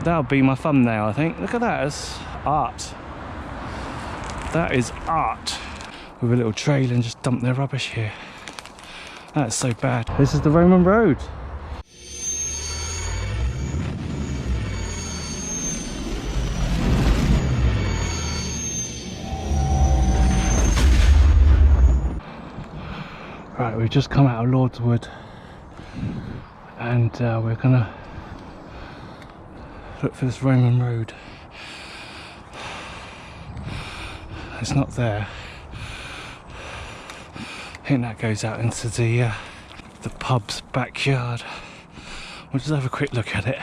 That'll be my thumbnail, I think. Look at that, it's art. That is art. With a little trail and just dump their rubbish here. That's so bad. This is the Roman road. Right, we've just come out of Lord's Wood and we're gonna look for this Roman road. It's not there. I think that goes out into the pub's backyard. We'll just have a quick look at it.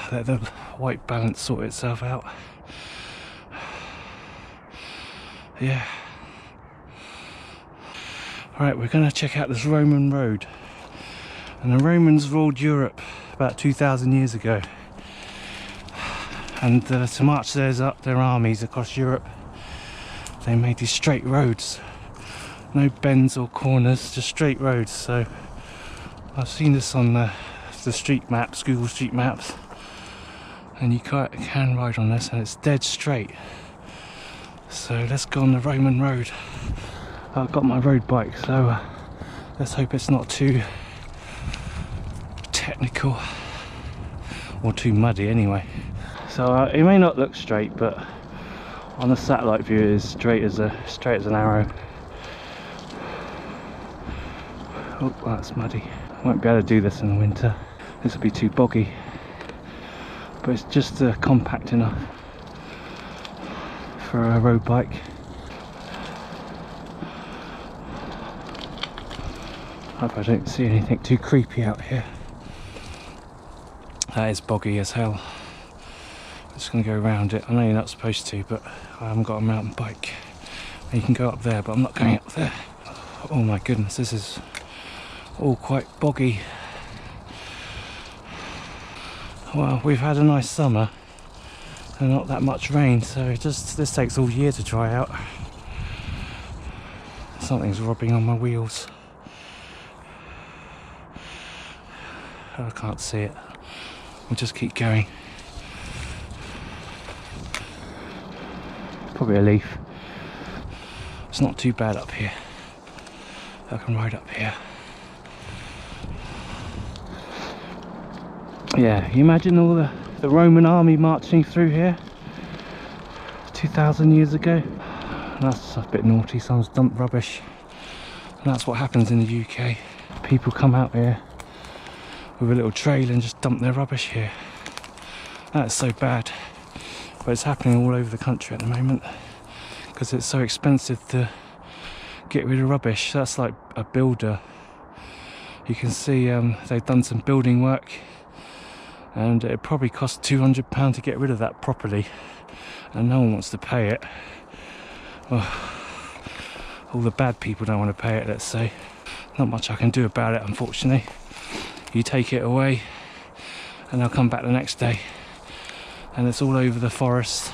Let the white balance sort itself out. Yeah. Right, we're going to check out this Roman road. And the Romans ruled Europe about 2,000 years ago. And to march their armies across Europe, they made these straight roads. No bends or corners, just straight roads. So I've seen this on the street maps, Google Street Maps. And you can ride on this and it's dead straight. So let's go on the Roman road. I've got my road bike, so let's hope it's not too technical or too muddy anyway. So it may not look straight, but on the satellite view it is straight as an arrow. Oh, that's muddy. Won't be able to do this in the winter. This will be too boggy, but it's just compact enough for a road bike. Hope I don't see anything too creepy out here. That is boggy as hell. I'm just going to go around it. I know you're not supposed to, but I haven't got a mountain bike. You can go up there, but I'm not going up there. Oh my goodness, this is all quite boggy. Well, we've had a nice summer and not that much rain, so this takes all year to dry out. Something's rubbing on my wheels. I can't see it. We'll just keep going. Probably a leaf. It's not too bad up here. I can ride up here. Yeah, you imagine all the Roman army marching through here 2,000 years ago. That's a bit naughty, someone's dumped rubbish. And that's what happens in the UK. People come out here with a little trail and just dump their rubbish here. That's so bad. But it's happening all over the country at the moment because it's so expensive to get rid of rubbish. That's like a builder. You can see they've done some building work and it probably cost £200 to get rid of that properly, and no one wants to pay it. Oh, all the bad people don't want to pay it, let's say. Not much I can do about it, unfortunately. You take it away and they'll come back the next day, and it's all over the forest,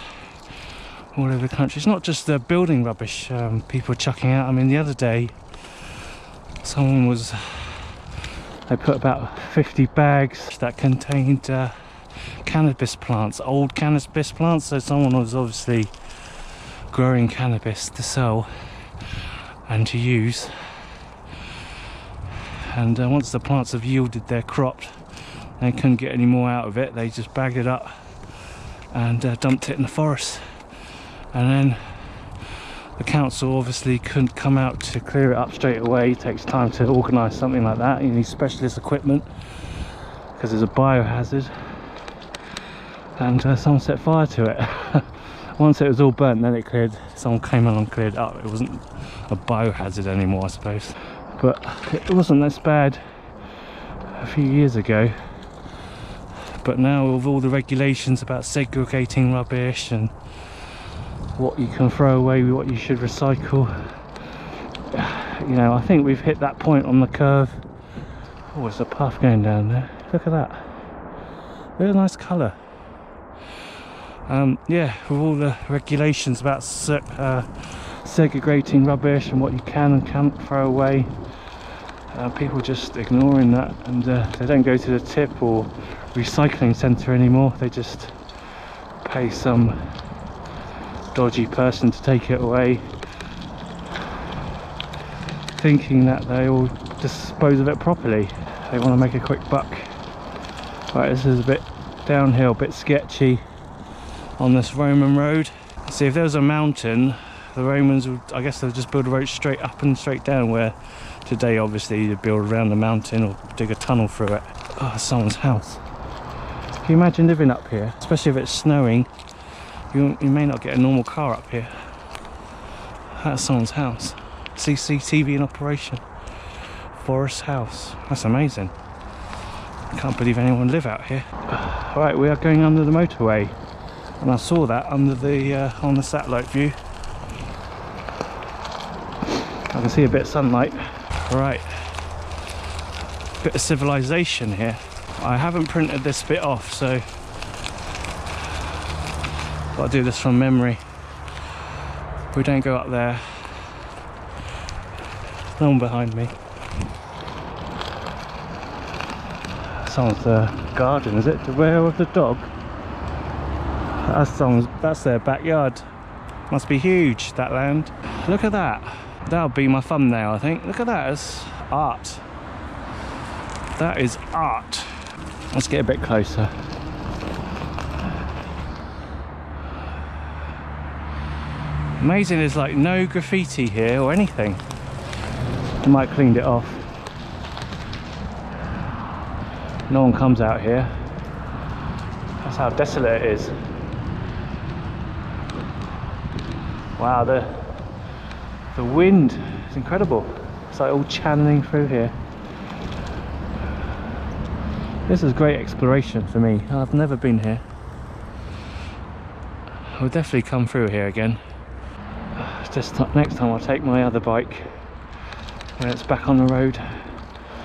all over the country. It's not just the building rubbish people are chucking out. I mean, the other day they put about 50 bags that contained cannabis plants, old cannabis plants. So someone was obviously growing cannabis to sell and to use. And once the plants have yielded their crop, they couldn't get any more out of it. They just bagged it up and dumped it in the forest. And then the council obviously couldn't come out to clear it up straight away. It takes time to organise something like that. You need specialist equipment because it's a biohazard. And someone set fire to it. Once it was all burnt, then it cleared. Someone came along and cleared it up. It wasn't a biohazard anymore, I suppose. But it wasn't this bad a few years ago. But now with all the regulations about segregating rubbish and what you can throw away, what you should recycle, you know, I think we've hit that point on the curve. Oh, there's a path going down there. Look at that. Very nice colour. Yeah, with all the regulations about segregating rubbish and what you can and can't throw away, people just ignoring that, and they don't go to the tip or recycling centre anymore. They just pay some dodgy person to take it away, thinking that they will dispose of it properly. They want to make a quick buck. Right, this is a bit downhill, a bit sketchy on this Roman road. See, if there was a mountain, the Romans would, I guess they'd just build a road straight up and straight down, where today obviously you'd build around the mountain or dig a tunnel through it. Oh, someone's house. Can you imagine living up here? Especially if it's snowing, you may not get a normal car up here. That's someone's house. CCTV in operation. Forest house. That's amazing. I can't believe anyone live out here. Right, we are going under the motorway, and I saw that under the on the satellite view. I can see a bit of sunlight. Right, bit of civilization here. I haven't printed this bit off, so got to do this from memory. We don't go up there. There's no one behind me. Someone's garden, is it? The rear of the dog? That's their backyard. Must be huge, that land. Look at that. That'll be my thumbnail, I think. Look at that, it's art. That is art. Let's get a bit closer. Amazing, there's like no graffiti here or anything. I might have cleaned it off. No one comes out here. That's how desolate it is. Wow, the wind is incredible. It's like all channeling through here. This is great exploration for me. I've never been here. I'll definitely come through here again. Just next time I'll take my other bike when it's back on the road.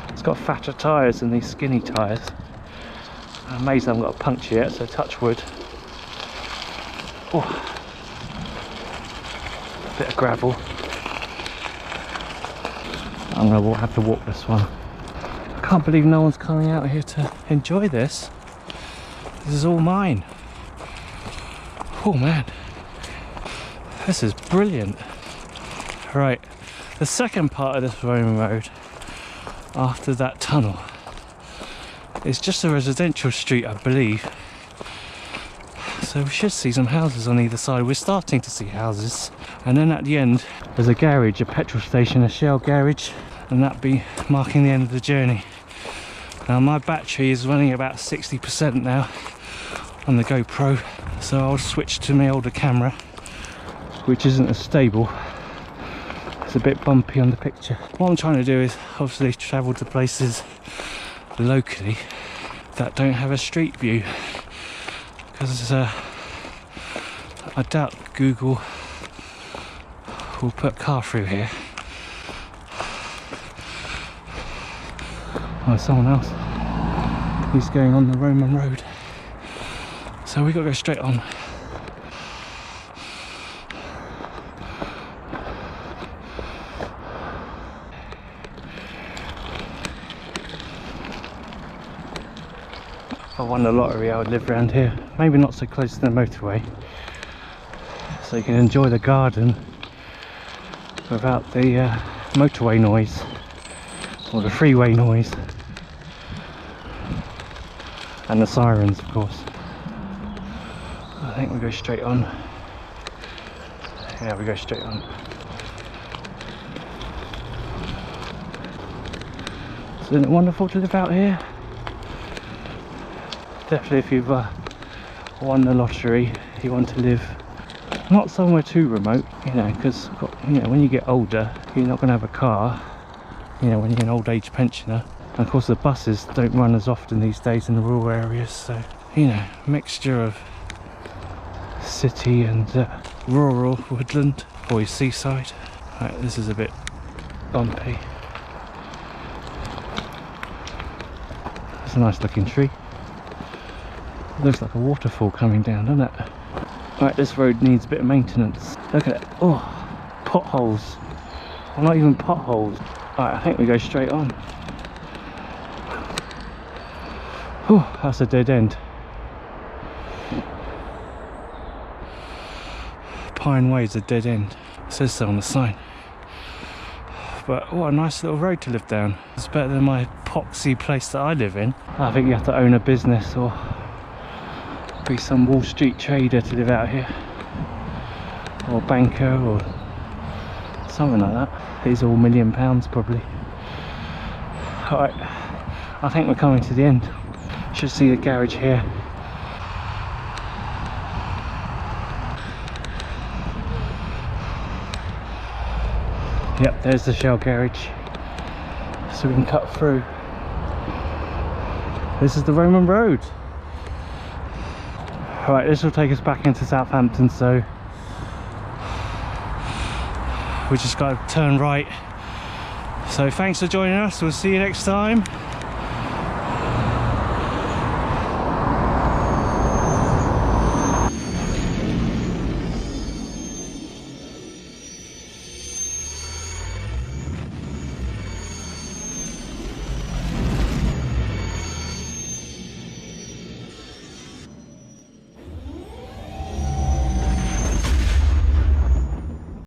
It's got fatter tyres than these skinny tyres. I'm amazed I haven't got a puncture yet, so touch wood. Oh. Bit of gravel. I'm going to have to walk this one. I can't believe no one's coming out here to enjoy this. This is all mine. Oh man, this is brilliant. Right, the second part of this Roman road after that tunnel is just a residential street, I believe. So we should see some houses on either side. We're starting to see houses. And then at the end there's a garage, a petrol station, a Shell garage, and that'll be marking the end of the journey. Now my battery is running about 60% now on the GoPro, so I'll switch to my older camera, which isn't as stable. It's a bit bumpy on the picture. What I'm trying to do is obviously travel to places locally that don't have a street view, because I doubt Google will put car through here. Oh, someone else. He's going on the Roman road. So we got to go straight on. If I won the lottery, I would live around here. Maybe not so close to the motorway, so you can enjoy the garden without the motorway noise or the freeway noise and the sirens, of course. I think we go straight on. Yeah, we go straight on. Isn't it wonderful to live out here? Definitely, if you've won the lottery, you want to live not somewhere too remote, you know, because you know, when you get older, you're not going to have a car, you know, when you're an old age pensioner. And of course the buses don't run as often these days in the rural areas, so you know, mixture of city and rural woodland or seaside. Right, this is a bit bumpy. It's a nice looking tree. It looks like a waterfall coming down, doesn't it? Right, this road needs a bit of maintenance. Look at it. Oh, potholes. Well, not even potholes. Right, I think we go straight on. Whew, that's a dead end. Pine Way's a dead end. It says so on the sign. But what a nice little road to live down. It's better than my poxy place that I live in. I think you have to own a business or be some Wall Street trader to live out here, or banker or something like that. It's all £1 million probably. Alright, I think we're coming to the end. Should see the garage here. Yep, there's the Shell garage, so we can cut through. This is the Roman road. Right, this will take us back into Southampton, so we just got to turn right. So thanks for joining us, we'll see you next time.